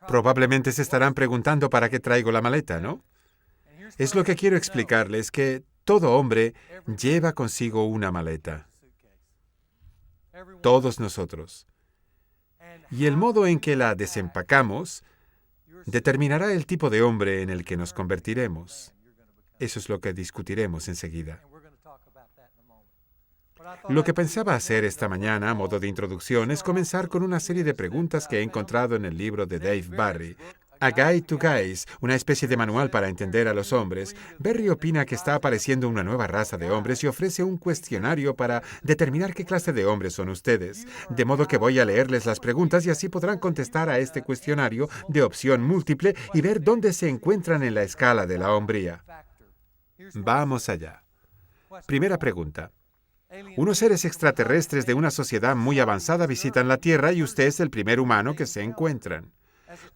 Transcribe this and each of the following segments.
Probablemente se estarán preguntando para qué traigo la maleta, ¿no? Es lo que quiero explicarles, que todo hombre lleva consigo una maleta. Todos nosotros. Y el modo en que la desempacamos determinará el tipo de hombre en el que nos convertiremos. Eso es lo que discutiremos enseguida. Lo que pensaba hacer esta mañana, a modo de introducción, es comenzar con una serie de preguntas que he encontrado en el libro de Dave Barry, A Guide to Guys, una especie de manual para entender a los hombres. Barry opina que está apareciendo una nueva raza de hombres y ofrece un cuestionario para determinar qué clase de hombres son ustedes. De modo que voy a leerles las preguntas y así podrán contestar a este cuestionario de opción múltiple y ver dónde se encuentran en la escala de la hombría. Vamos allá. Primera pregunta. Unos seres extraterrestres de una sociedad muy avanzada visitan la Tierra y usted es el primer humano que se encuentran.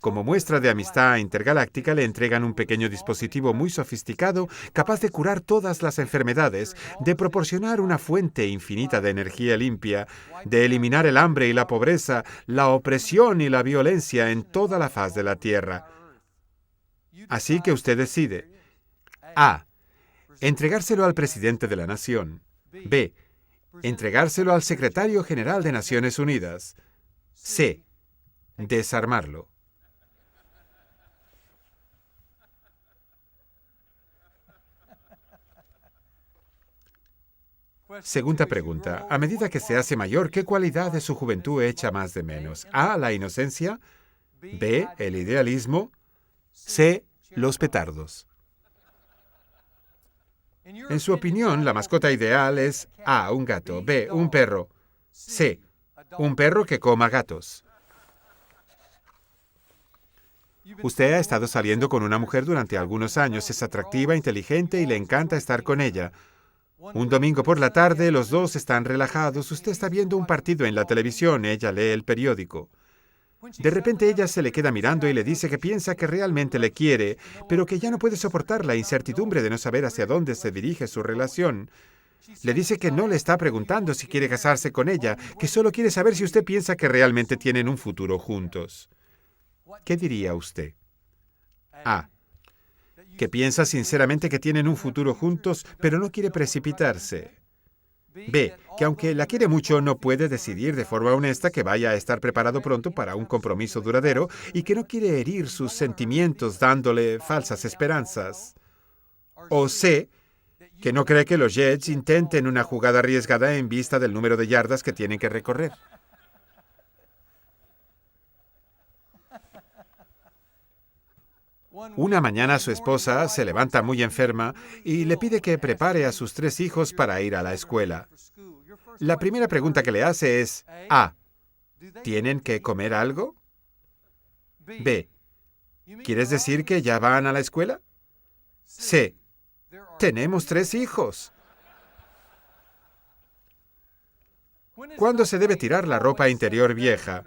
Como muestra de amistad intergaláctica, le entregan un pequeño dispositivo muy sofisticado, capaz de curar todas las enfermedades, de proporcionar una fuente infinita de energía limpia, de eliminar el hambre y la pobreza, la opresión y la violencia en toda la faz de la Tierra. Así que usted decide. A. Entregárselo al presidente de la nación. B. Entregárselo al secretario general de Naciones Unidas. C. Desarmarlo. Segunda pregunta. A medida que se hace mayor, ¿qué cualidad de su juventud echa más de menos? A. La inocencia. B. El idealismo. C. Los petardos. En su opinión, la mascota ideal es A. Un gato. B. Un perro. C. Un perro que coma gatos. Usted ha estado saliendo con una mujer durante algunos años. Es atractiva, inteligente y le encanta estar con ella. Un domingo por la tarde, los dos están relajados. Usted está viendo un partido en la televisión. Ella lee el periódico. De repente ella se le queda mirando y le dice que piensa que realmente le quiere, pero que ya no puede soportar la incertidumbre de no saber hacia dónde se dirige su relación. Le dice que no le está preguntando si quiere casarse con ella, que solo quiere saber si usted piensa que realmente tienen un futuro juntos. ¿Qué diría usted? A. Que piensa sinceramente que tienen un futuro juntos, pero no quiere precipitarse. B. Que aunque la quiere mucho, no puede decidir de forma honesta que vaya a estar preparado pronto para un compromiso duradero y que no quiere herir sus sentimientos dándole falsas esperanzas. O C. Que no cree que los Jets intenten una jugada arriesgada en vista del número de yardas que tienen que recorrer. Una mañana su esposa se levanta muy enferma y le pide que prepare a sus 3 hijos para ir a la escuela. La primera pregunta que le hace es A. ¿Tienen que comer algo? B. ¿Quieres decir que ya van a la escuela? C. Tenemos 3 hijos. ¿Cuándo se debe tirar la ropa interior vieja?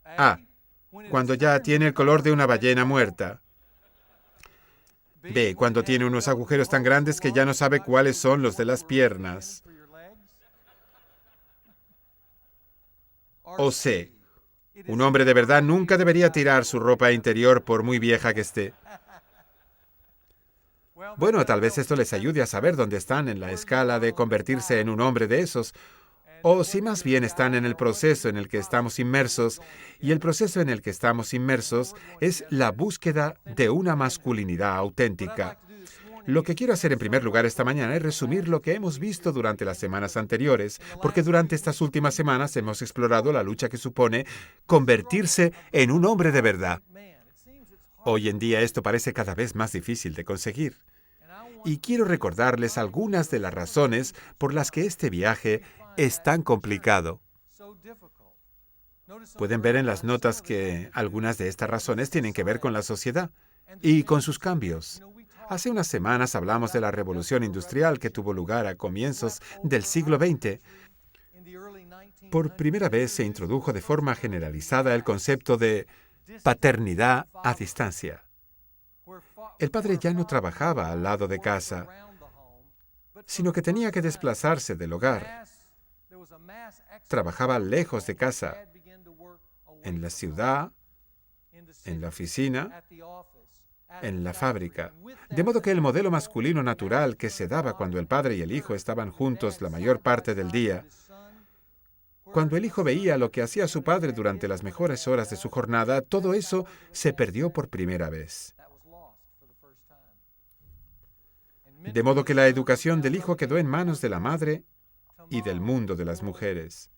A. Cuando ya tiene el color de una ballena muerta. B. Cuando tiene unos agujeros tan grandes que ya no sabe cuáles son los de las piernas. O C. Un hombre de verdad nunca debería tirar su ropa interior por muy vieja que esté. Bueno, tal vez esto les ayude a saber dónde están en la escala de convertirse en un hombre de esos. O si más bien están en el proceso en el que estamos inmersos, y el proceso en el que estamos inmersos es la búsqueda de una masculinidad auténtica. Lo que quiero hacer en primer lugar esta mañana es resumir lo que hemos visto durante las semanas anteriores, porque durante estas últimas semanas hemos explorado la lucha que supone convertirse en un hombre de verdad. Hoy en día esto parece cada vez más difícil de conseguir. Y quiero recordarles algunas de las razones por las que este viaje es tan complicado. Pueden ver en las notas que algunas de estas razones tienen que ver con la sociedad y con sus cambios. Hace unas semanas hablamos de la revolución industrial que tuvo lugar a comienzos del siglo XX. Por primera vez se introdujo de forma generalizada el concepto de paternidad a distancia. El padre ya no trabajaba al lado de casa, sino que tenía que desplazarse del hogar. Trabajaba lejos de casa, en la ciudad en la oficina, en la fábrica. De modo que el modelo masculino natural que se daba cuando el padre y el hijo estaban juntos la mayor parte del día, cuando el hijo veía lo que hacía su padre durante las mejores horas de su jornada, todo eso se perdió por primera vez. De modo que la educación del hijo quedó en manos de la madre y del mundo de las mujeres.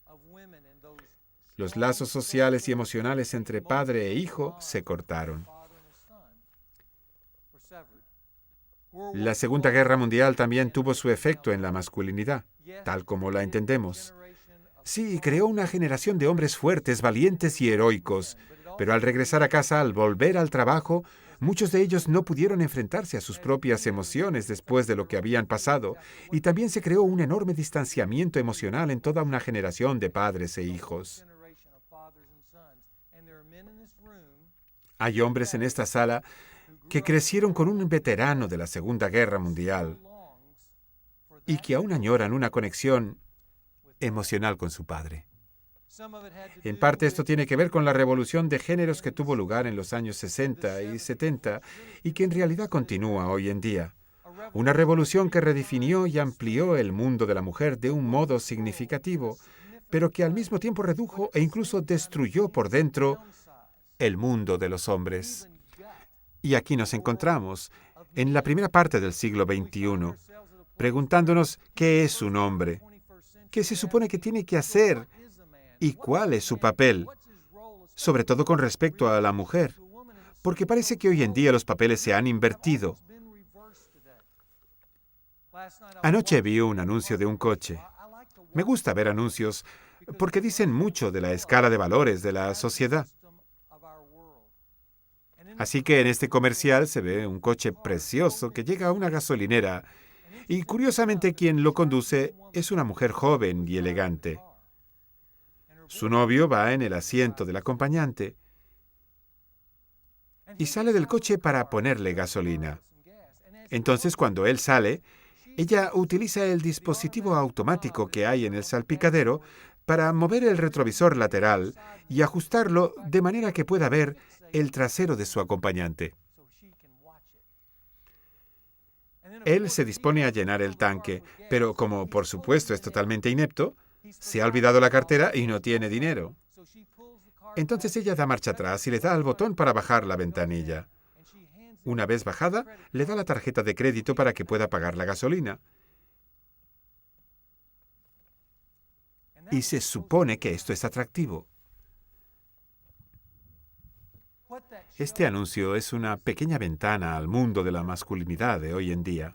Los lazos sociales y emocionales entre padre e hijo se cortaron. La Segunda Guerra Mundial también tuvo su efecto en la masculinidad, tal como la entendemos. Sí, creó una generación de hombres fuertes, valientes y heroicos, pero al regresar a casa, al volver al trabajo, muchos de ellos no pudieron enfrentarse a sus propias emociones después de lo que habían pasado, y también se creó un enorme distanciamiento emocional en toda una generación de padres e hijos. Hay hombres en esta sala que crecieron con un veterano de la Segunda Guerra Mundial y que aún añoran una conexión emocional con su padre. En parte esto tiene que ver con la revolución de géneros que tuvo lugar en los años 60 y 70 y que en realidad continúa hoy en día. Una revolución que redefinió y amplió el mundo de la mujer de un modo significativo, pero que al mismo tiempo redujo e incluso destruyó por dentro el mundo de los hombres. Y aquí nos encontramos, en la primera parte del siglo XXI, preguntándonos qué es un hombre, qué se supone que tiene que hacer y cuál es su papel, sobre todo con respecto a la mujer, porque parece que hoy en día los papeles se han invertido. Anoche vi un anuncio de un coche. Me gusta ver anuncios porque dicen mucho de la escala de valores de la sociedad. Así que en este comercial se ve un coche precioso que llega a una gasolinera y curiosamente quien lo conduce es una mujer joven y elegante. Su novio va en el asiento del acompañante y sale del coche para ponerle gasolina. Entonces, cuando él sale, ella utiliza el dispositivo automático que hay en el salpicadero para mover el retrovisor lateral y ajustarlo de manera que pueda ver el trasero de su acompañante. Él se dispone a llenar el tanque, pero como por supuesto es totalmente inepto, se ha olvidado la cartera y no tiene dinero. Entonces ella da marcha atrás y le da al botón para bajar la ventanilla. Una vez bajada, le da la tarjeta de crédito para que pueda pagar la gasolina. Y se supone que esto es atractivo. Este anuncio es una pequeña ventana al mundo de la masculinidad de hoy en día,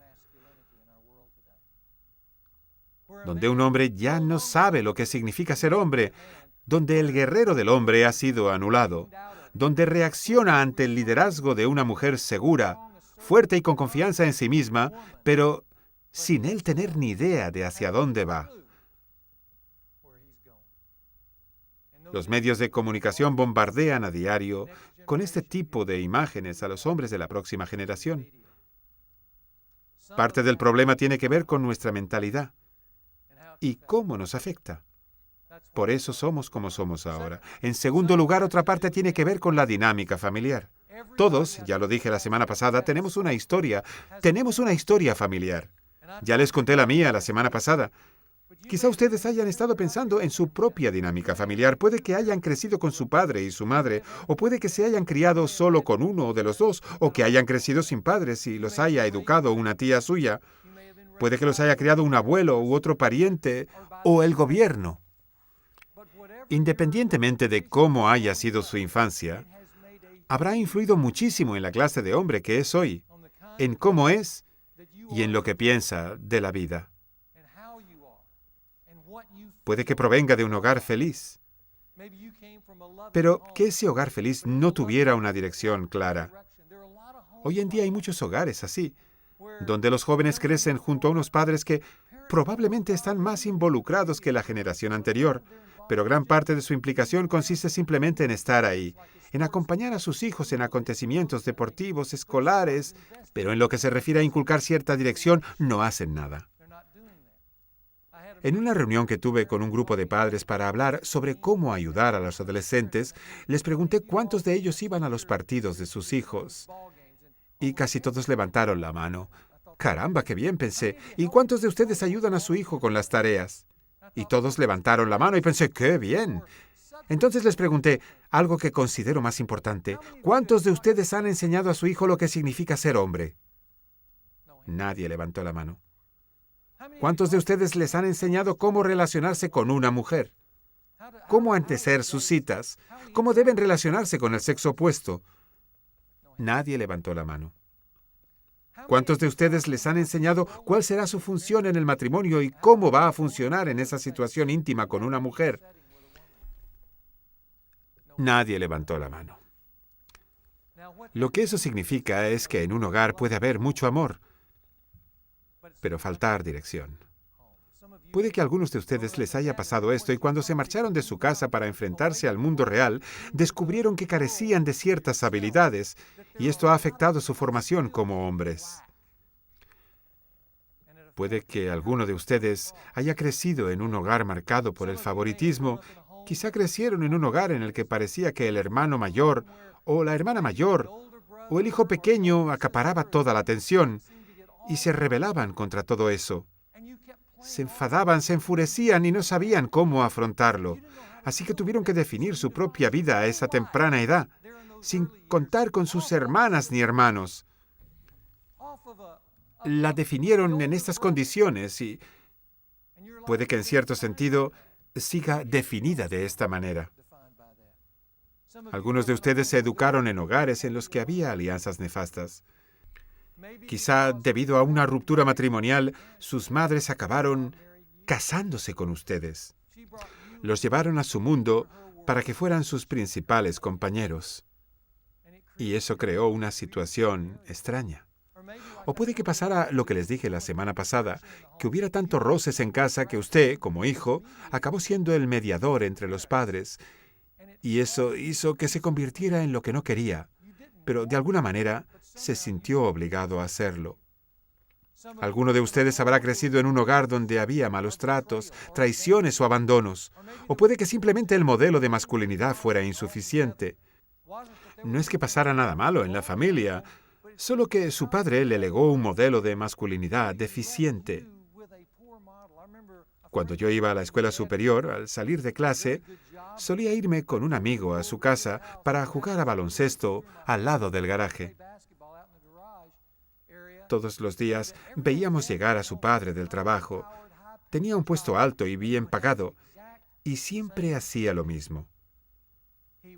donde un hombre ya no sabe lo que significa ser hombre, donde el guerrero del hombre ha sido anulado, donde reacciona ante el liderazgo de una mujer segura, fuerte y con confianza en sí misma, pero sin él tener ni idea de hacia dónde va. Los medios de comunicación bombardean a diario con este tipo de imágenes a los hombres de la próxima generación. Parte del problema tiene que ver con nuestra mentalidad y cómo nos afecta. Por eso somos como somos ahora. En segundo lugar, otra parte tiene que ver con la dinámica familiar. Todos, ya lo dije la semana pasada, tenemos una historia familiar. Ya les conté la mía la semana pasada. Quizá ustedes hayan estado pensando en su propia dinámica familiar. Puede que hayan crecido con su padre y su madre, o puede que se hayan criado solo con uno de los dos, o que hayan crecido sin padres y los haya educado una tía suya. Puede que los haya criado un abuelo u otro pariente, o el gobierno. Independientemente de cómo haya sido su infancia, habrá influido muchísimo en la clase de hombre que es hoy, en cómo es y en lo que piensa de la vida. Puede que provenga de un hogar feliz, pero que ese hogar feliz no tuviera una dirección clara. Hoy en día hay muchos hogares así, donde los jóvenes crecen junto a unos padres que probablemente están más involucrados que la generación anterior, pero gran parte de su implicación consiste simplemente en estar ahí, en acompañar a sus hijos en acontecimientos deportivos, escolares, pero en lo que se refiere a inculcar cierta dirección, no hacen nada. En una reunión que tuve con un grupo de padres para hablar sobre cómo ayudar a los adolescentes, les pregunté cuántos de ellos iban a los partidos de sus hijos. Y casi todos levantaron la mano. Caramba, qué bien, pensé. ¿Y cuántos de ustedes ayudan a su hijo con las tareas? Y todos levantaron la mano y pensé, ¡qué bien! Entonces les pregunté, algo que considero más importante, ¿cuántos de ustedes han enseñado a su hijo lo que significa ser hombre? Nadie levantó la mano. ¿Cuántos de ustedes les han enseñado cómo relacionarse con una mujer? ¿Cómo antecer sus citas? ¿Cómo deben relacionarse con el sexo opuesto? Nadie levantó la mano. ¿Cuántos de ustedes les han enseñado cuál será su función en el matrimonio y cómo va a funcionar en esa situación íntima con una mujer? Nadie levantó la mano. Lo que eso significa es que en un hogar puede haber mucho amor, pero faltar dirección. Puede que a algunos de ustedes les haya pasado esto y cuando se marcharon de su casa para enfrentarse al mundo real, descubrieron que carecían de ciertas habilidades y esto ha afectado su formación como hombres. Puede que alguno de ustedes haya crecido en un hogar marcado por el favoritismo. Quizá crecieron en un hogar en el que parecía que el hermano mayor o la hermana mayor o el hijo pequeño acaparaba toda la atención y se rebelaban contra todo eso. Se enfadaban, se enfurecían y no sabían cómo afrontarlo. Así que tuvieron que definir su propia vida a esa temprana edad, sin contar con sus hermanas ni hermanos. La definieron en estas condiciones y puede que en cierto sentido siga definida de esta manera. Algunos de ustedes se educaron en hogares en los que había alianzas nefastas. Quizá debido a una ruptura matrimonial, sus madres acabaron casándose con ustedes. Los llevaron a su mundo para que fueran sus principales compañeros. Y eso creó una situación extraña. O puede que pasara lo que les dije la semana pasada, que hubiera tantos roces en casa que usted, como hijo, acabó siendo el mediador entre los padres. Y eso hizo que se convirtiera en lo que no quería, pero de alguna manera se sintió obligado a hacerlo. Alguno de ustedes habrá crecido en un hogar donde había malos tratos, traiciones o abandonos. O puede que simplemente el modelo de masculinidad fuera insuficiente. No es que pasara nada malo en la familia, solo que su padre le legó un modelo de masculinidad deficiente. Cuando yo iba a la escuela superior, al salir de clase, solía irme con un amigo a su casa para jugar a baloncesto al lado del garaje. Todos los días veíamos llegar a su padre del trabajo. Tenía un puesto alto y bien pagado, y siempre hacía lo mismo.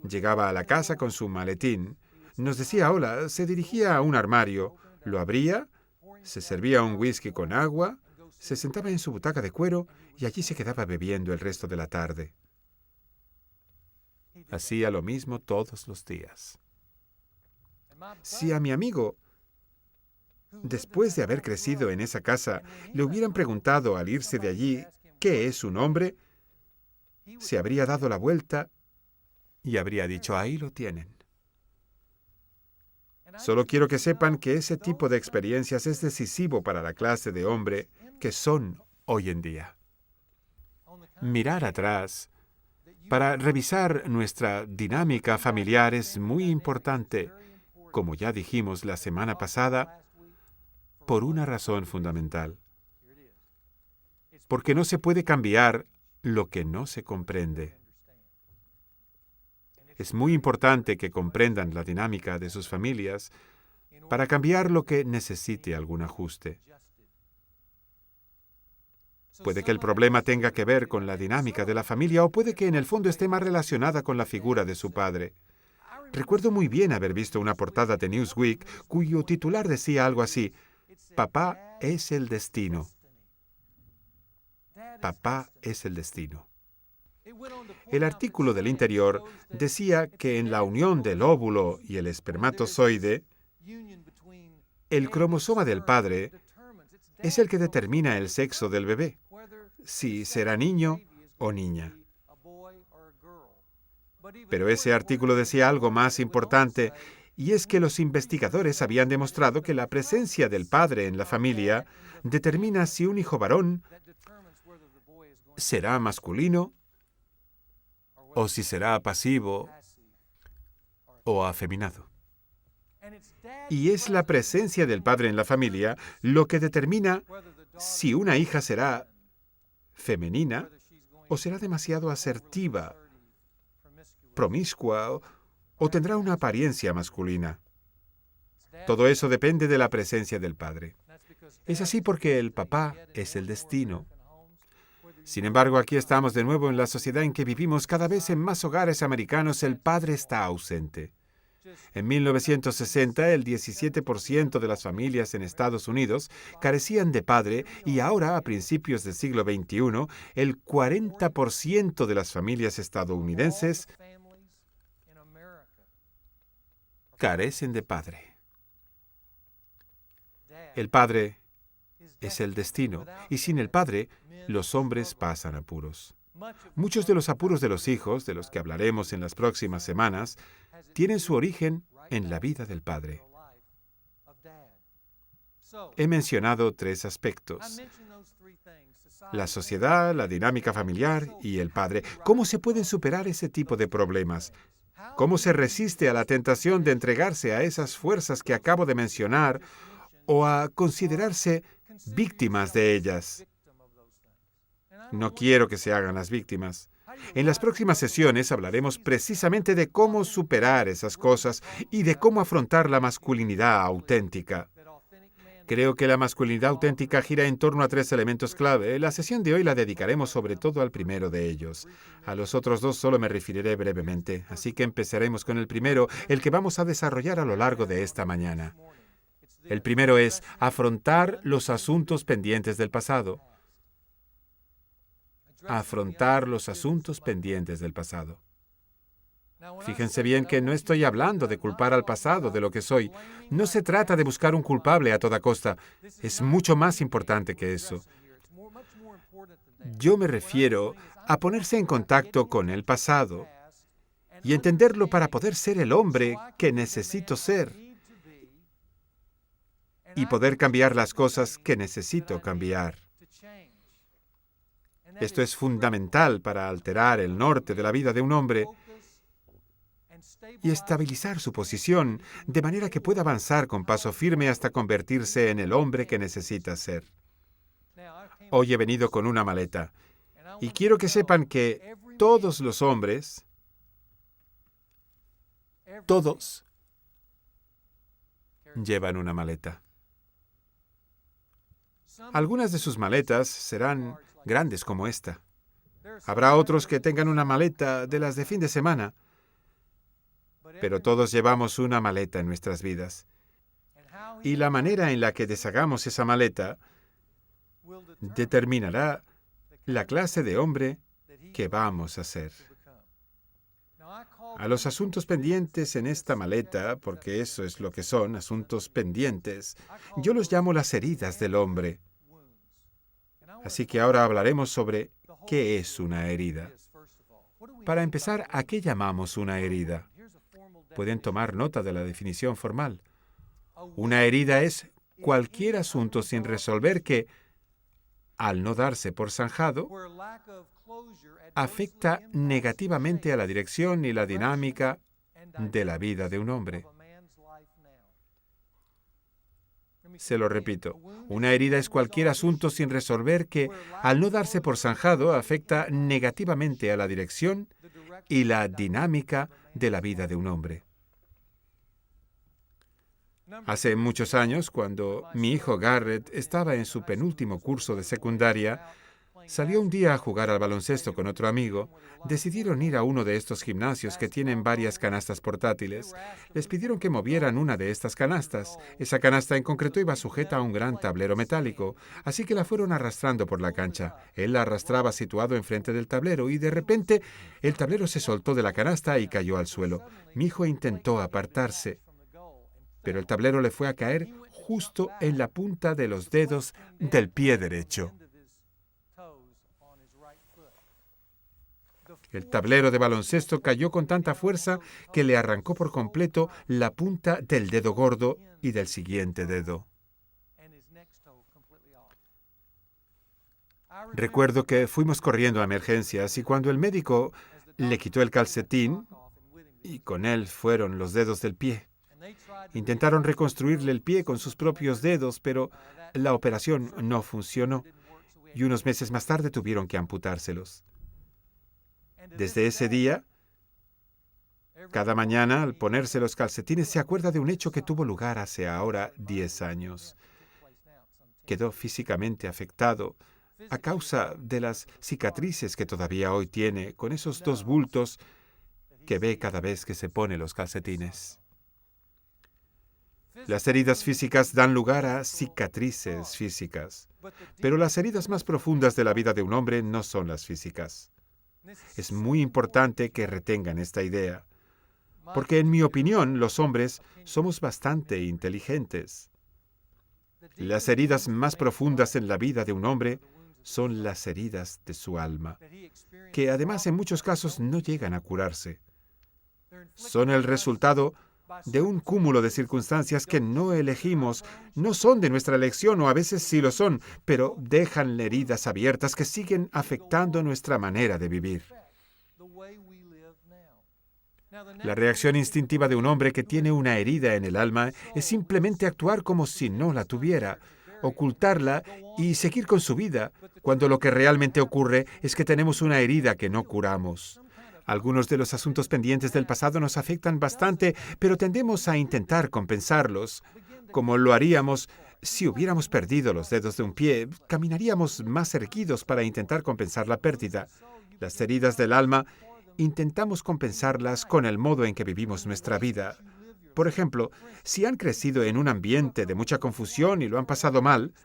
Llegaba a la casa con su maletín, nos decía hola, se dirigía a un armario, lo abría, se servía un whisky con agua, se sentaba en su butaca de cuero y allí se quedaba bebiendo el resto de la tarde. Hacía lo mismo todos los días. Si a mi amigo, después de haber crecido en esa casa, le hubieran preguntado al irse de allí qué es un hombre, se habría dado la vuelta y habría dicho, ahí lo tienen. Solo quiero que sepan que ese tipo de experiencias es decisivo para la clase de hombre que son hoy en día. Mirar atrás para revisar nuestra dinámica familiar es muy importante, como ya dijimos la semana pasada, por una razón fundamental. Porque no se puede cambiar lo que no se comprende. Es muy importante que comprendan la dinámica de sus familias para cambiar lo que necesite algún ajuste. Puede que el problema tenga que ver con la dinámica de la familia o puede que en el fondo esté más relacionada con la figura de su padre. Recuerdo muy bien haber visto una portada de Newsweek cuyo titular decía algo así: Papá es el destino. Papá es el destino. El artículo del interior decía que en la unión del óvulo y el espermatozoide, el cromosoma del padre es el que determina el sexo del bebé, si será niño o niña. Pero ese artículo decía algo más importante, y es que los investigadores habían demostrado que la presencia del padre en la familia determina si un hijo varón será masculino o si será pasivo o afeminado. Y es la presencia del padre en la familia lo que determina si una hija será femenina o será demasiado asertiva, promiscua o tendrá una apariencia masculina. Todo eso depende de la presencia del padre. Es así porque el papá es el destino. Sin embargo, aquí estamos de nuevo en la sociedad en que vivimos. Cada vez en más hogares americanos el padre está ausente. En 1960, el 17% de las familias en Estados Unidos carecían de padre y ahora, a principios del siglo XXI, el 40% de las familias estadounidenses carecen de padre. El padre es el destino, y sin el padre, los hombres pasan apuros. Muchos de los apuros de los hijos, de los que hablaremos en las próximas semanas, tienen su origen en la vida del padre. He mencionado 3 aspectos: la sociedad, la dinámica familiar y el padre. ¿Cómo se pueden superar ese tipo de problemas? ¿Cómo se resiste a la tentación de entregarse a esas fuerzas que acabo de mencionar o a considerarse víctimas de ellas? No quiero que se hagan las víctimas. En las próximas sesiones hablaremos precisamente de cómo superar esas cosas y de cómo afrontar la masculinidad auténtica. Creo que la masculinidad auténtica gira en torno a 3 elementos clave. La sesión de hoy la dedicaremos sobre todo al primero de ellos. A los otros 2 solo me referiré brevemente, así que empezaremos con el primero, el que vamos a desarrollar a lo largo de esta mañana. El primero es afrontar los asuntos pendientes del pasado. Afrontar los asuntos pendientes del pasado. Fíjense bien que no estoy hablando de culpar al pasado de lo que soy. No se trata de buscar un culpable a toda costa. Es mucho más importante que eso. Yo me refiero a ponerse en contacto con el pasado y entenderlo para poder ser el hombre que necesito ser y poder cambiar las cosas que necesito cambiar. Esto es fundamental para alterar el norte de la vida de un hombre y estabilizar su posición de manera que pueda avanzar con paso firme hasta convertirse en el hombre que necesita ser. Hoy he venido con una maleta y quiero que sepan que todos los hombres, todos, llevan una maleta. Algunas de sus maletas serán grandes como esta. Habrá otros que tengan una maleta de las de fin de semana. Pero todos llevamos una maleta en nuestras vidas. Y la manera en la que deshagamos esa maleta determinará la clase de hombre que vamos a ser. A los asuntos pendientes en esta maleta, porque eso es lo que son, asuntos pendientes, yo los llamo las heridas del hombre. Así que ahora hablaremos sobre qué es una herida. Para empezar, ¿a qué llamamos una herida? Pueden tomar nota de la definición formal. Una herida es cualquier asunto sin resolver que, al no darse por zanjado, afecta negativamente a la dirección y la dinámica de la vida de un hombre. Se lo repito, una herida es cualquier asunto sin resolver que, al no darse por zanjado, afecta negativamente a la dirección y la dinámica de la vida de un hombre. Hace muchos años, cuando mi hijo Garrett estaba en su penúltimo curso de secundaria, salió un día a jugar al baloncesto con otro amigo. Decidieron ir a uno de estos gimnasios que tienen varias canastas portátiles. Les pidieron que movieran una de estas canastas. Esa canasta en concreto iba sujeta a un gran tablero metálico, así que la fueron arrastrando por la cancha. Él la arrastraba situado enfrente del tablero y de repente el tablero se soltó de la canasta y cayó al suelo. Mi hijo intentó apartarse, pero el tablero le fue a caer justo en la punta de los dedos del pie derecho. El tablero de baloncesto cayó con tanta fuerza que le arrancó por completo la punta del dedo gordo y del siguiente dedo. Recuerdo que fuimos corriendo a emergencias y cuando el médico le quitó el calcetín, y con él fueron los dedos del pie. Intentaron reconstruirle el pie con sus propios dedos, pero la operación no funcionó y unos meses más tarde tuvieron que amputárselos. Desde ese día, cada mañana, al ponerse los calcetines, se acuerda de un hecho que tuvo lugar hace ahora 10 años. Quedó físicamente afectado a causa de las cicatrices que todavía hoy tiene con esos 2 bultos que ve cada vez que se pone los calcetines. Las heridas físicas dan lugar a cicatrices físicas, pero las heridas más profundas de la vida de un hombre no son las físicas. Es muy importante que retengan esta idea, porque en mi opinión los hombres somos bastante inteligentes. Las heridas más profundas en la vida de un hombre son las heridas de su alma, que además en muchos casos no llegan a curarse. Son el resultado de un cúmulo de circunstancias que no elegimos, no son de nuestra elección o a veces sí lo son, pero dejan heridas abiertas que siguen afectando nuestra manera de vivir. La reacción instintiva de un hombre que tiene una herida en el alma es simplemente actuar como si no la tuviera, ocultarla y seguir con su vida, cuando lo que realmente ocurre es que tenemos una herida que no curamos. Algunos de los asuntos pendientes del pasado nos afectan bastante, pero tendemos a intentar compensarlos. Como lo haríamos si hubiéramos perdido los dedos de un pie, caminaríamos más erguidos para intentar compensar la pérdida. Las heridas del alma intentamos compensarlas con el modo en que vivimos nuestra vida. Por ejemplo, si han crecido en un ambiente de mucha confusión y lo han pasado mal,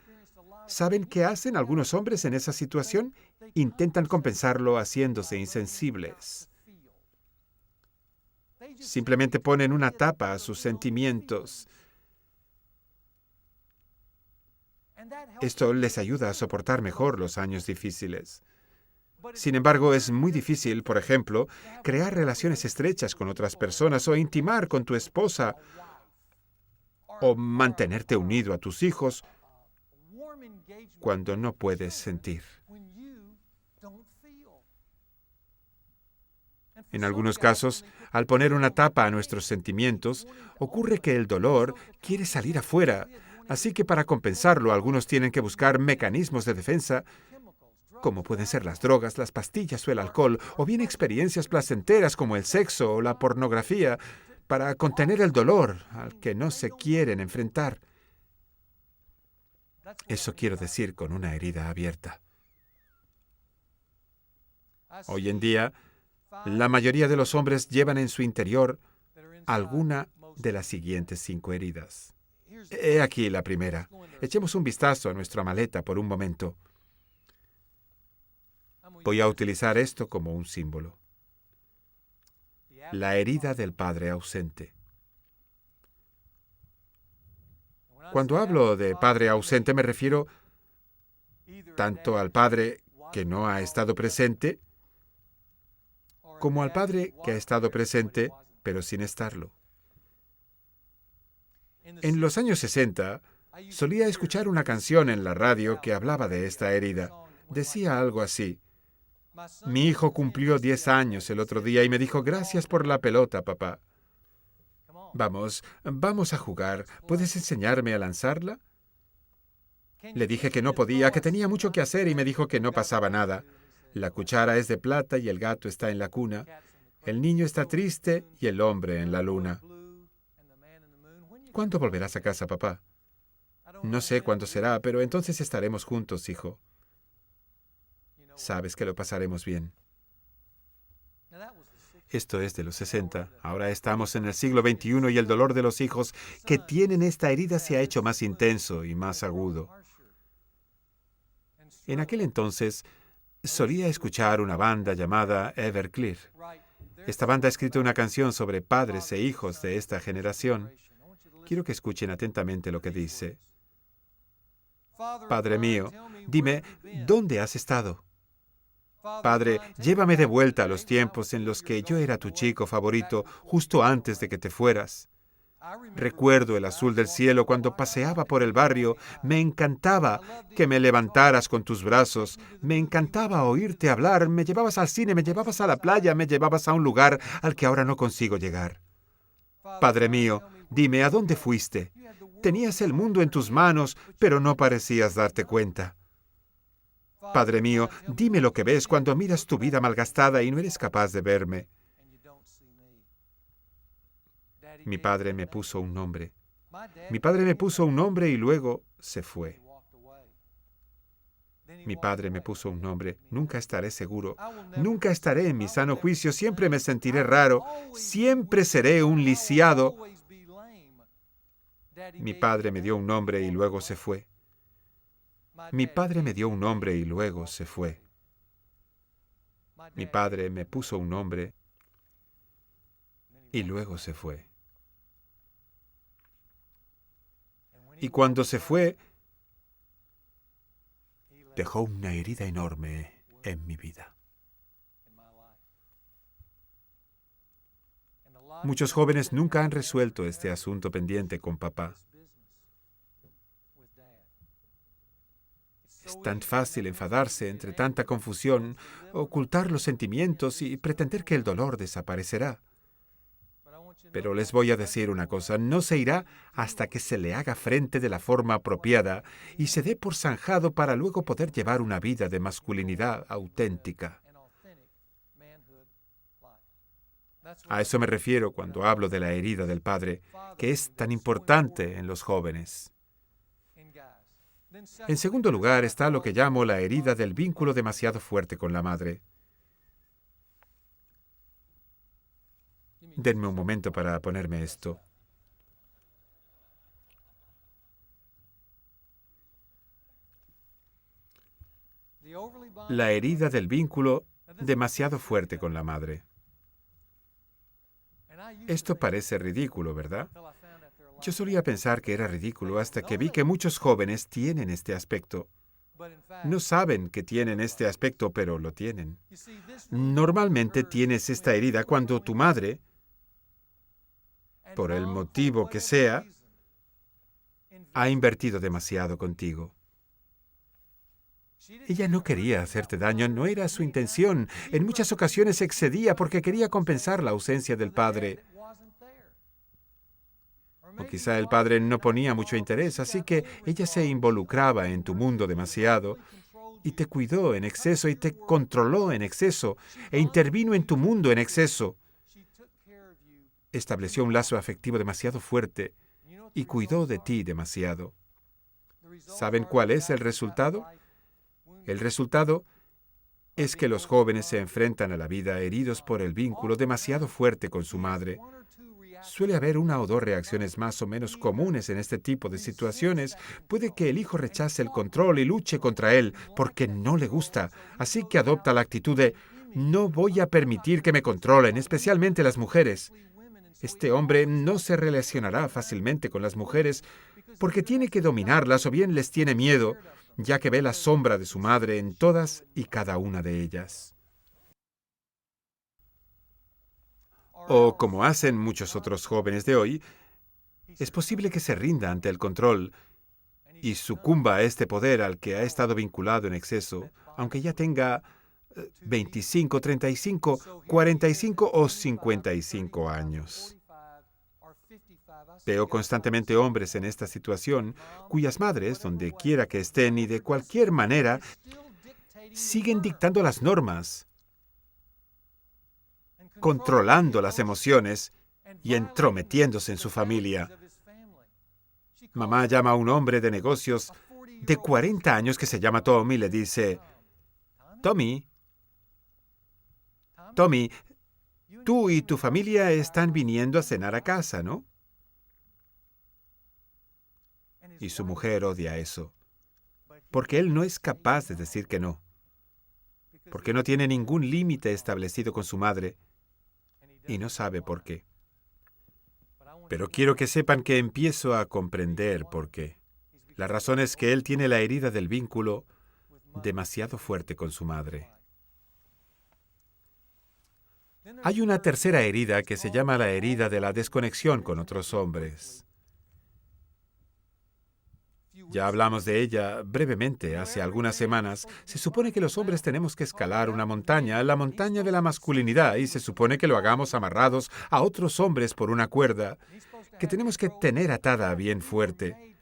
¿saben qué hacen algunos hombres en esa situación? Intentan compensarlo haciéndose insensibles. Simplemente ponen una tapa a sus sentimientos. Esto les ayuda a soportar mejor los años difíciles. Sin embargo, es muy difícil, por ejemplo, crear relaciones estrechas con otras personas o intimar con tu esposa o mantenerte unido a tus hijos cuando no puedes sentir. En algunos casos, al poner una tapa a nuestros sentimientos, ocurre que el dolor quiere salir afuera, así que para compensarlo algunos tienen que buscar mecanismos de defensa, como pueden ser las drogas, las pastillas o el alcohol, o bien experiencias placenteras como el sexo o la pornografía, para contener el dolor al que no se quieren enfrentar. Eso quiero decir con una herida abierta. Hoy en día, la mayoría de los hombres llevan en su interior alguna de las siguientes 5 heridas. He aquí la primera. Echemos un vistazo a nuestra maleta por un momento. Voy a utilizar esto como un símbolo. La herida del padre ausente. Cuando hablo de padre ausente me refiero tanto al padre que no ha estado presente como al padre que ha estado presente pero sin estarlo. En los años 60 solía escuchar una canción en la radio que hablaba de esta herida. Decía algo así: mi hijo cumplió 10 años el otro día y me dijo, gracias por la pelota, papá. Vamos a jugar. ¿Puedes enseñarme a lanzarla? Le dije que no podía, que tenía mucho que hacer y me dijo que no pasaba nada. La cuchara es de plata y el gato está en la cuna. El niño está triste y el hombre en la luna. ¿Cuándo volverás a casa, papá? No sé cuándo será, pero entonces estaremos juntos, hijo. Sabes que lo pasaremos bien. Esto es de los 60. Ahora estamos en el siglo XXI y el dolor de los hijos que tienen esta herida se ha hecho más intenso y más agudo. En aquel entonces solía escuchar una banda llamada Everclear. Esta banda ha escrito una canción sobre padres e hijos de esta generación. Quiero que escuchen atentamente lo que dice. Padre mío, dime, ¿dónde has estado? Padre, llévame de vuelta a los tiempos en los que yo era tu chico favorito, justo antes de que te fueras. Recuerdo el azul del cielo cuando paseaba por el barrio. Me encantaba que me levantaras con tus brazos. Me encantaba oírte hablar. Me llevabas al cine, me llevabas a la playa, me llevabas a un lugar al que ahora no consigo llegar. Padre mío, dime, ¿a dónde fuiste? Tenías el mundo en tus manos, pero no parecías darte cuenta. Padre mío, dime lo que ves cuando miras tu vida malgastada y no eres capaz de verme. Mi padre me puso un nombre. Mi padre me puso un nombre y luego se fue. Mi padre me puso un nombre. Nunca estaré seguro. Nunca estaré en mi sano juicio. Siempre me sentiré raro. Siempre seré un lisiado. Mi padre me dio un nombre y luego se fue. Mi padre me dio un nombre y luego se fue. Mi padre me puso un nombre y luego se fue. Y cuando se fue, dejó una herida enorme en mi vida. Muchos jóvenes nunca han resuelto este asunto pendiente con papá. Es tan fácil enfadarse entre tanta confusión, ocultar los sentimientos y pretender que el dolor desaparecerá. Pero les voy a decir una cosa, no se irá hasta que se le haga frente de la forma apropiada y se dé por zanjado para luego poder llevar una vida de masculinidad auténtica. A eso me refiero cuando hablo de la herida del padre, que es tan importante en los jóvenes. En segundo lugar está lo que llamo la herida del vínculo demasiado fuerte con la madre. Denme un momento para ponerme esto. La herida del vínculo demasiado fuerte con la madre. Esto parece ridículo, ¿verdad? Yo solía pensar que era ridículo hasta que vi que muchos jóvenes tienen este aspecto. No saben que tienen este aspecto, pero lo tienen. Normalmente tienes esta herida cuando tu madre, por el motivo que sea, ha invertido demasiado contigo. Ella no quería hacerte daño, no era su intención. En muchas ocasiones excedía porque quería compensar la ausencia del padre. O quizá el padre no ponía mucho interés, así que ella se involucraba en tu mundo demasiado y te cuidó en exceso y te controló en exceso e intervino en tu mundo en exceso. Estableció un lazo afectivo demasiado fuerte y cuidó de ti demasiado. ¿Saben cuál es el resultado? El resultado es que los jóvenes se enfrentan a la vida heridos por el vínculo demasiado fuerte con su madre. Suele haber una o dos reacciones más o menos comunes en este tipo de situaciones. Puede que el hijo rechace el control y luche contra él porque no le gusta, así que adopta la actitud de no voy a permitir que me controlen, especialmente las mujeres. Este hombre no se relacionará fácilmente con las mujeres porque tiene que dominarlas o bien les tiene miedo, ya que ve la sombra de su madre en todas y cada una de ellas. O como hacen muchos otros jóvenes de hoy, es posible que se rinda ante el control y sucumba a este poder al que ha estado vinculado en exceso, aunque ya tenga 25, 35, 45 o 55 años. Veo constantemente hombres en esta situación cuyas madres, donde quiera que estén y de cualquier manera, siguen dictando las normas, controlando las emociones y entrometiéndose en su familia. Mamá llama a un hombre de negocios de 40 años que se llama Tommy y le dice, Tommy, tú y tu familia están viniendo a cenar a casa, ¿no? Y su mujer odia eso, porque él no es capaz de decir que no, porque no tiene ningún límite establecido con su madre y no sabe por qué. Pero quiero que sepan que empiezo a comprender por qué. La razón es que él tiene la herida del vínculo demasiado fuerte con su madre. Hay una tercera herida que se llama la herida de la desconexión con otros hombres. Ya hablamos de ella brevemente hace algunas semanas. Se supone que los hombres tenemos que escalar una montaña, la montaña de la masculinidad, y se supone que lo hagamos amarrados a otros hombres por una cuerda, que tenemos que tener atada bien fuerte.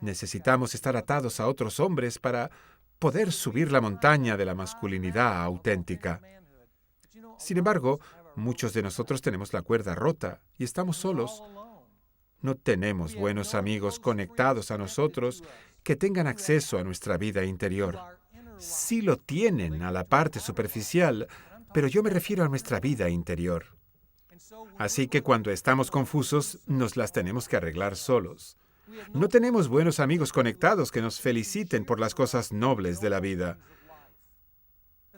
Necesitamos estar atados a otros hombres para poder subir la montaña de la masculinidad auténtica. Sin embargo, muchos de nosotros tenemos la cuerda rota y estamos solos. No tenemos buenos amigos conectados a nosotros que tengan acceso a nuestra vida interior. Sí lo tienen a la parte superficial, pero yo me refiero a nuestra vida interior. Así que cuando estamos confusos, nos las tenemos que arreglar solos. No tenemos buenos amigos conectados que nos feliciten por las cosas nobles de la vida.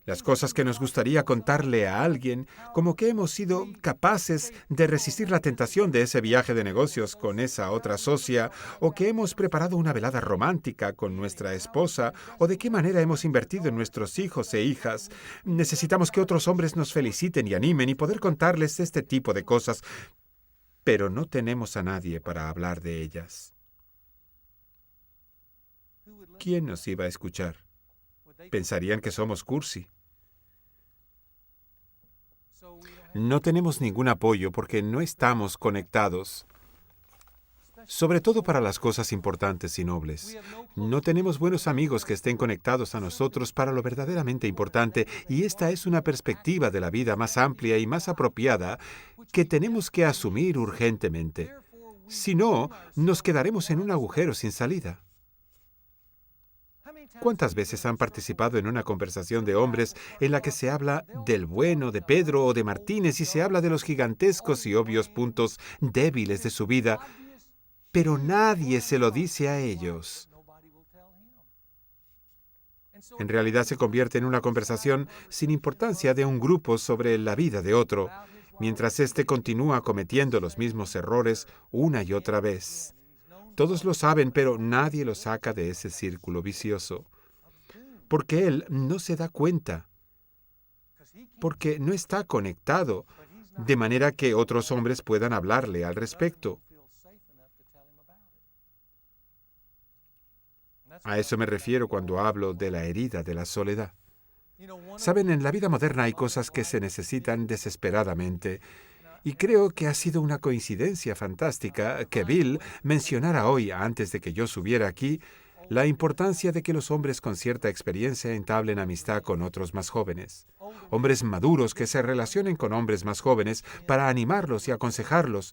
Las cosas que nos gustaría contarle a alguien, como que hemos sido capaces de resistir la tentación de ese viaje de negocios con esa otra socia, o que hemos preparado una velada romántica con nuestra esposa, o de qué manera hemos invertido en nuestros hijos e hijas. Necesitamos que otros hombres nos feliciten y animen y poder contarles este tipo de cosas, pero no tenemos a nadie para hablar de ellas. ¿Quién nos iba a escuchar? Pensarían que somos cursi. No tenemos ningún apoyo porque no estamos conectados, sobre todo para las cosas importantes y nobles. No tenemos buenos amigos que estén conectados a nosotros para lo verdaderamente importante, y esta es una perspectiva de la vida más amplia y más apropiada que tenemos que asumir urgentemente. Si no, nos quedaremos en un agujero sin salida. ¿Cuántas veces han participado en una conversación de hombres en la que se habla del bueno de Pedro o de Martínez y se habla de los gigantescos y obvios puntos débiles de su vida, pero nadie se lo dice a ellos? En realidad se convierte en una conversación sin importancia de un grupo sobre la vida de otro, mientras éste continúa cometiendo los mismos errores una y otra vez. Todos lo saben, pero nadie lo saca de ese círculo vicioso. Porque él no se da cuenta. Porque no está conectado, de manera que otros hombres puedan hablarle al respecto. A eso me refiero cuando hablo de la herida de la soledad. Saben, en la vida moderna hay cosas que se necesitan desesperadamente. Y creo que ha sido una coincidencia fantástica que Bill mencionara hoy, antes de que yo subiera aquí, la importancia de que los hombres con cierta experiencia entablen amistad con otros más jóvenes. Hombres maduros que se relacionen con hombres más jóvenes para animarlos y aconsejarlos.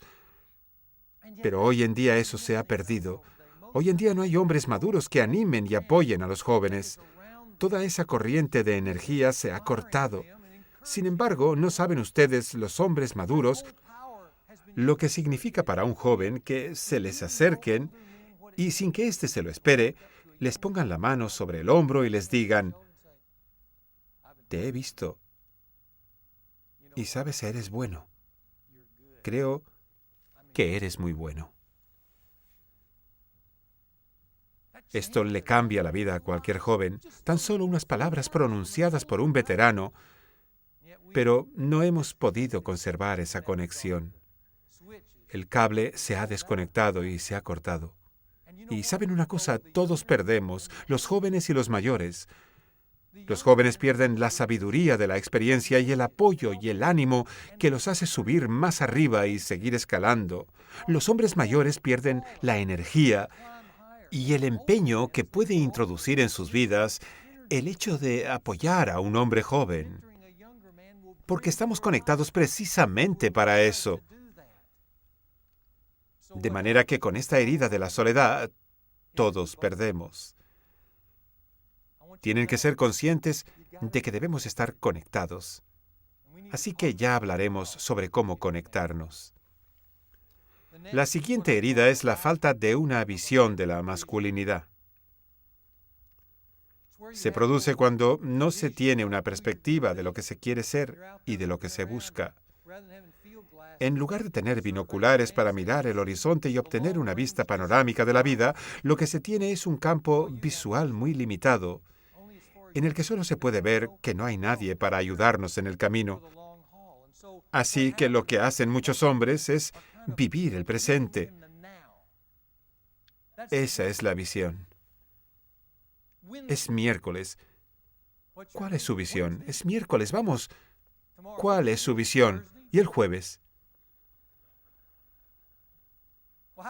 Pero hoy en día eso se ha perdido. Hoy en día no hay hombres maduros que animen y apoyen a los jóvenes. Toda esa corriente de energía se ha cortado. Sin embargo, no saben ustedes, los hombres maduros, lo que significa para un joven que se les acerquen y sin que éste se lo espere, les pongan la mano sobre el hombro y les digan: te he visto y sabes, eres bueno. Creo que eres muy bueno. Esto le cambia la vida a cualquier joven, tan solo unas palabras pronunciadas por un veterano, pero no hemos podido conservar esa conexión. El cable se ha desconectado y se ha cortado. Y ¿saben una cosa? Todos perdemos, los jóvenes y los mayores. Los jóvenes pierden la sabiduría de la experiencia y el apoyo y el ánimo que los hace subir más arriba y seguir escalando. Los hombres mayores pierden la energía y el empeño que puede introducir en sus vidas el hecho de apoyar a un hombre joven. Porque estamos conectados precisamente para eso. De manera que con esta herida de la soledad, todos perdemos. Tienen que ser conscientes de que debemos estar conectados. Así que ya hablaremos sobre cómo conectarnos. La siguiente herida es la falta de una visión de la masculinidad. Se produce cuando no se tiene una perspectiva de lo que se quiere ser y de lo que se busca. En lugar de tener binoculares para mirar el horizonte y obtener una vista panorámica de la vida, lo que se tiene es un campo visual muy limitado, en el que solo se puede ver que no hay nadie para ayudarnos en el camino. Así que lo que hacen muchos hombres es vivir el presente. Esa es la visión. Es miércoles. ¿Cuál es su visión? Es miércoles, vamos. ¿Cuál es su visión? ¿Y el jueves?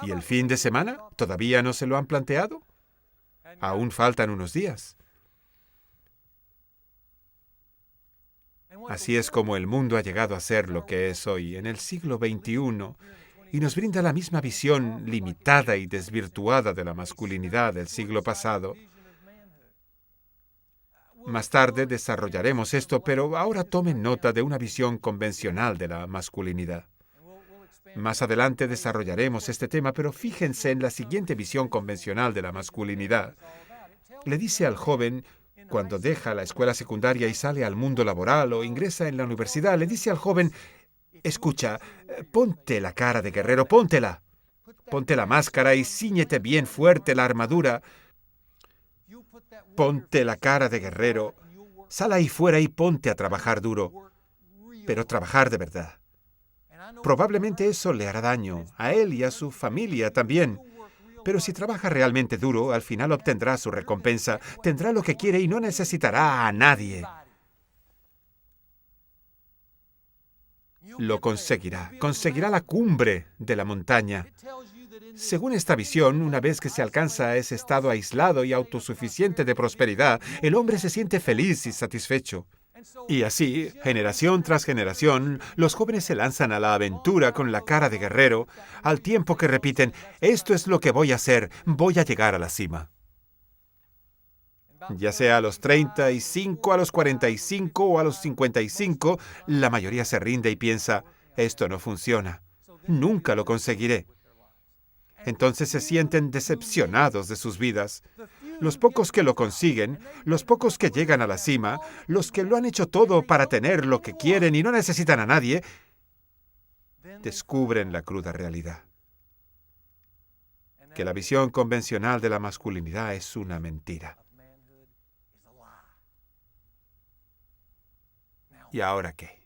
¿Y el fin de semana? ¿Todavía no se lo han planteado? Aún faltan unos días. Así es como el mundo ha llegado a ser lo que es hoy, en el siglo XXI, y nos brinda la misma visión limitada y desvirtuada de la masculinidad del siglo pasado. Más tarde desarrollaremos esto, pero ahora tomen nota de una visión convencional de la masculinidad. Más adelante desarrollaremos este tema, pero fíjense en la siguiente visión convencional de la masculinidad. Le dice al joven, cuando deja la escuela secundaria y sale al mundo laboral o ingresa en la universidad, le dice al joven, escucha, ponte la cara de guerrero, póntela. Ponte la máscara y cíñete bien fuerte la armadura. Ponte la cara de guerrero. Sal ahí fuera y ponte a trabajar duro, pero trabajar de verdad. Probablemente eso le hará daño, a él y a su familia también. Pero si trabaja realmente duro, al final obtendrá su recompensa, tendrá lo que quiere y no necesitará a nadie. Lo conseguirá, conseguirá la cumbre de la montaña. Según esta visión, una vez que se alcanza ese estado aislado y autosuficiente de prosperidad, el hombre se siente feliz y satisfecho. Y así, generación tras generación, los jóvenes se lanzan a la aventura con la cara de guerrero, al tiempo que repiten, esto es lo que voy a hacer, voy a llegar a la cima. Ya sea a los 35, a los 45 o a los 55, la mayoría se rinde y piensa, esto no funciona, nunca lo conseguiré. Entonces se sienten decepcionados de sus vidas. Los pocos que lo consiguen, los pocos que llegan a la cima, los que lo han hecho todo para tener lo que quieren y no necesitan a nadie, descubren la cruda realidad. Que la visión convencional de la masculinidad es una mentira. ¿Y ahora qué?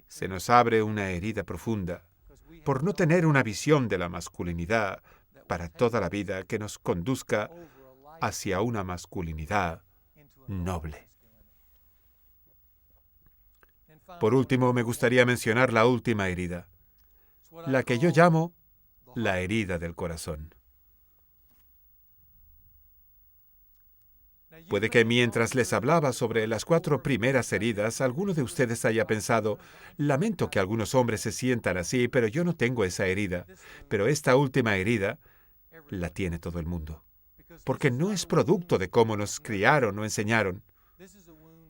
Se nos abre una herida profunda por no tener una visión de la masculinidad para toda la vida que nos conduzca hacia una masculinidad noble. Por último, me gustaría mencionar la última herida, la que yo llamo la herida del corazón. Puede que mientras les hablaba sobre las 4 primeras heridas, alguno de ustedes haya pensado, lamento que algunos hombres se sientan así, pero yo no tengo esa herida. Pero esta última herida la tiene todo el mundo. Porque no es producto de cómo nos criaron o enseñaron.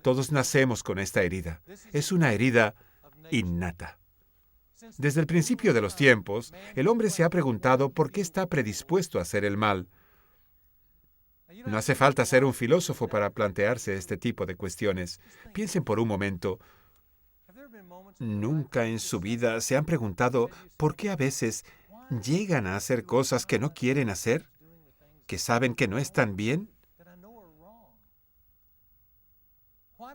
Todos nacemos con esta herida. Es una herida innata. Desde el principio de los tiempos, el hombre se ha preguntado por qué está predispuesto a hacer el mal. No hace falta ser un filósofo para plantearse este tipo de cuestiones. Piensen por un momento. ¿Nunca en su vida se han preguntado por qué a veces llegan a hacer cosas que no quieren hacer, que saben que no están bien?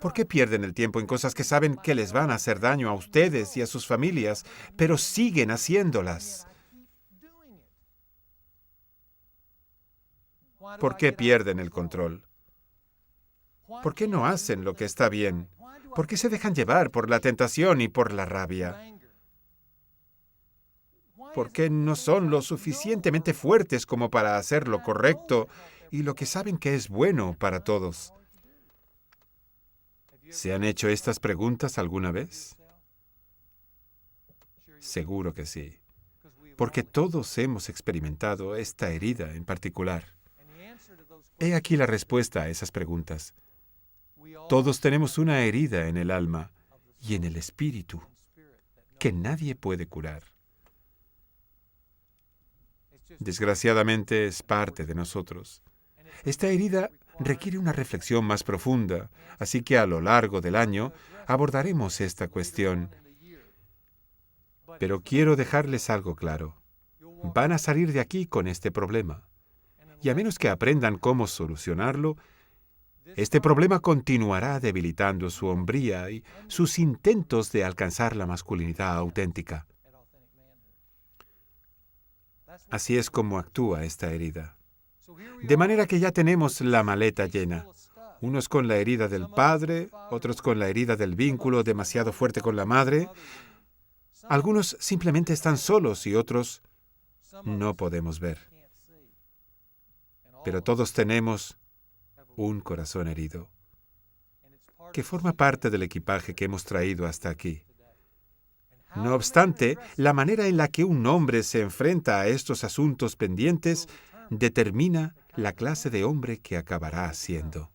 ¿Por qué pierden el tiempo en cosas que saben que les van a hacer daño a ustedes y a sus familias, pero siguen haciéndolas? ¿Por qué pierden el control? ¿Por qué no hacen lo que está bien? ¿Por qué se dejan llevar por la tentación y por la rabia? ¿Por qué no son lo suficientemente fuertes como para hacer lo correcto y lo que saben que es bueno para todos? ¿Se han hecho estas preguntas alguna vez? Seguro que sí, porque todos hemos experimentado esta herida en particular. He aquí la respuesta a esas preguntas. Todos tenemos una herida en el alma y en el espíritu que nadie puede curar. Desgraciadamente es parte de nosotros. Esta herida requiere una reflexión más profunda, así que a lo largo del año abordaremos esta cuestión. Pero quiero dejarles algo claro. Van a salir de aquí con este problema. Y a menos que aprendan cómo solucionarlo, Este problema continuará debilitando su hombría y sus intentos de alcanzar la masculinidad auténtica. Así es como actúa esta herida. De manera que ya tenemos la maleta llena. Unos con la herida del padre, otros con la herida del vínculo demasiado fuerte con la madre. Algunos simplemente están solos y otros no podemos ver. Pero todos tenemos un corazón herido, que forma parte del equipaje que hemos traído hasta aquí. No obstante, la manera en la que un hombre se enfrenta a estos asuntos pendientes determina la clase de hombre que acabará siendo.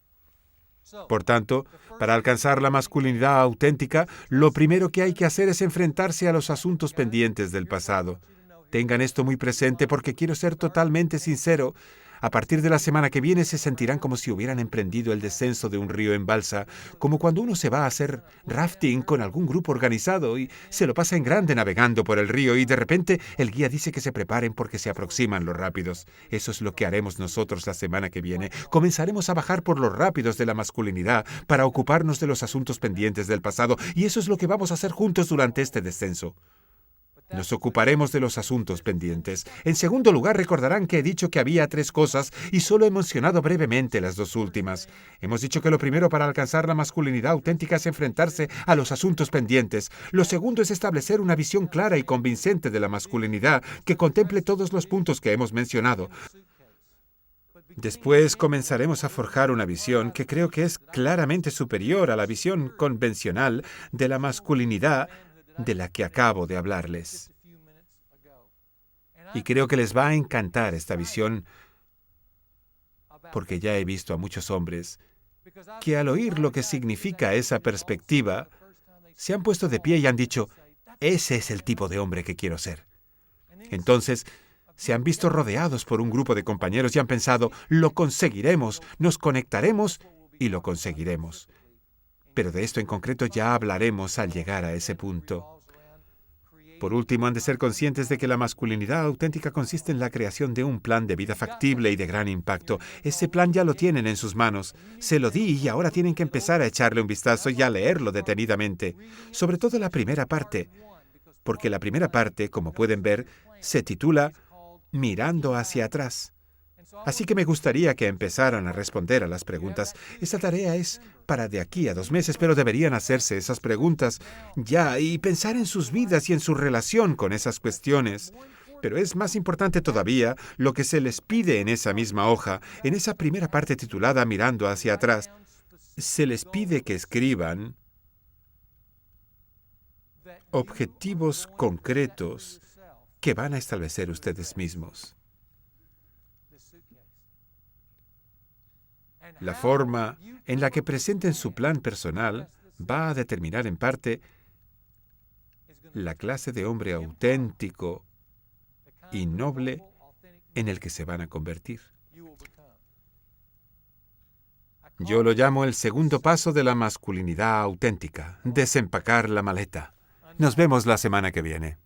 Por tanto, para alcanzar la masculinidad auténtica, lo primero que hay que hacer es enfrentarse a los asuntos pendientes del pasado. Tengan esto muy presente porque quiero ser totalmente sincero. A partir de la semana que viene se sentirán como si hubieran emprendido el descenso de un río en balsa, como cuando uno se va a hacer rafting con algún grupo organizado y se lo pasa en grande navegando por el río y de repente el guía dice que se preparen porque se aproximan los rápidos. Eso es lo que haremos nosotros la semana que viene. Comenzaremos a bajar por los rápidos de la masculinidad para ocuparnos de los asuntos pendientes del pasado y eso es lo que vamos a hacer juntos durante este descenso. Nos ocuparemos de los asuntos pendientes. En segundo lugar, recordarán que he dicho que había 3 cosas y solo he mencionado brevemente las 2 últimas. Hemos dicho que lo primero para alcanzar la masculinidad auténtica es enfrentarse a los asuntos pendientes. Lo segundo es establecer una visión clara y convincente de la masculinidad que contemple todos los puntos que hemos mencionado. Después comenzaremos a forjar una visión que creo que es claramente superior a la visión convencional de la masculinidad de la que acabo de hablarles. Y creo que les va a encantar esta visión porque ya he visto a muchos hombres que al oír lo que significa esa perspectiva, se han puesto de pie y han dicho, ese es el tipo de hombre que quiero ser. Entonces, se han visto rodeados por un grupo de compañeros y han pensado, lo conseguiremos, nos conectaremos y lo conseguiremos. Pero de esto en concreto ya hablaremos al llegar a ese punto. Por último, han de ser conscientes de que la masculinidad auténtica consiste en la creación de un plan de vida factible y de gran impacto. Ese plan ya lo tienen en sus manos. Se lo di y ahora tienen que empezar a echarle un vistazo y a leerlo detenidamente. Sobre todo la primera parte, porque la primera parte, como pueden ver, se titula Mirando hacia atrás. Así que me gustaría que empezaran a responder a las preguntas. Esa tarea es para de aquí a 2 meses, pero deberían hacerse esas preguntas ya y pensar en sus vidas y en su relación con esas cuestiones. Pero es más importante todavía lo que se les pide en esa misma hoja, en esa primera parte titulada Mirando hacia atrás. Se les pide que escriban objetivos concretos que van a establecer ustedes mismos. La forma en la que presenten su plan personal va a determinar en parte la clase de hombre auténtico y noble en el que se van a convertir. Yo lo llamo el segundo paso de la masculinidad auténtica, desempacar la maleta. Nos vemos la semana que viene.